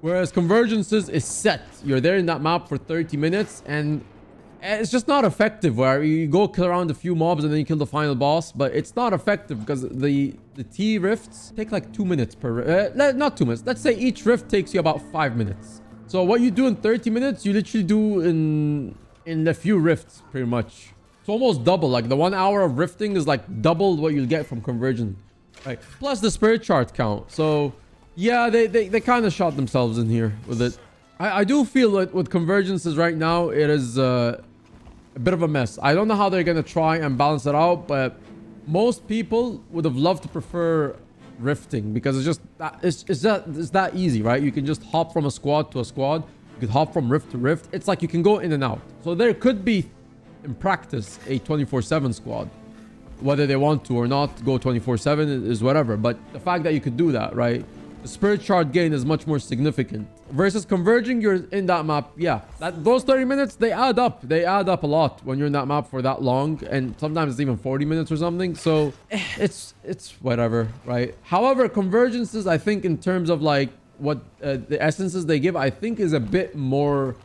Whereas convergences is set. You're there in that map for 30 minutes and it's just not effective, where you go kill around a few mobs and then you kill the final boss. But it's not effective because the T rifts take like 2 minutes per... not 2 minutes. Let's say each rift takes you about 5 minutes. So what you do in 30 minutes, you literally do in a few rifts, pretty much. It's almost double. Like the 1 hour of rifting is like double what you'll get from conversion. Right. Plus the spirit chart count. So yeah, they kind of shot themselves in here with it. I do feel that with convergences right now, it is a bit of a mess. I don't know how they're going to try and balance it out, but most people would have loved to prefer rifting because it's that easy, right? You can just hop from a squad to a squad. You could hop from rift to rift. It's like you can go in and out. So there could be, in practice, a 24/7 squad. Whether they want to or not go 24/7 is whatever. But the fact that you could do that, right? The spirit shard gain is much more significant. Versus converging, you're in that map. Yeah, those 30 minutes, they add up. They add up a lot when you're in that map for that long. And sometimes it's even 40 minutes or something. So it's whatever, right? However, convergences, I think in terms of like what the essences they give, I think is a bit more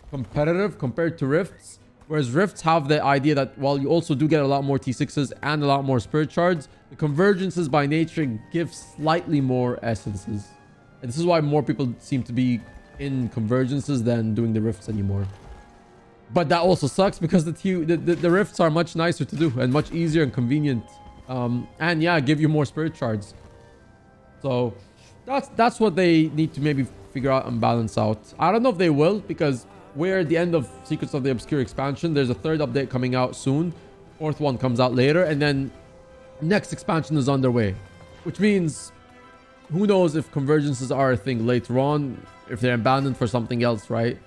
competitive compared to rifts. Whereas rifts have the idea that while you also do get a lot more T6s and a lot more spirit shards, the convergences by nature give slightly more essences. And this is why more people seem to be in convergences than doing the rifts anymore. But that also sucks because the rifts are much nicer to do and much easier and convenient. And yeah, give you more spirit shards. So that's what they need to maybe figure out and balance out. I don't know if they will, because we're at the end of Secrets of the Obscure expansion. There's a third update coming out soon. Fourth one comes out later. And then next expansion is underway. Which means, who knows if convergences are a thing later on. If they're abandoned for something else, right?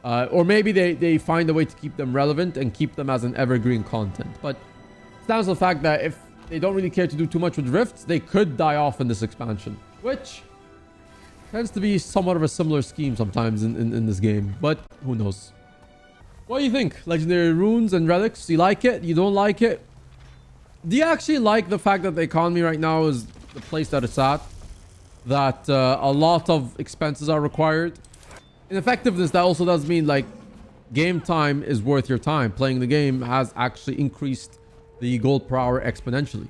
Or maybe they find a way to keep them relevant and keep them as an evergreen content. But it stands to the fact that if they don't really care to do too much with rifts, they could die off in this expansion. Which tends to be somewhat of a similar scheme sometimes in this game. But who knows? What do you think? Legendary runes and relics. You like it? You don't like it? Do you actually like the fact that the economy right now is the place that it's at? That a lot of expenses are required? In effectiveness, that also does mean like game time is worth your time. Playing the game has actually increased the gold per hour exponentially.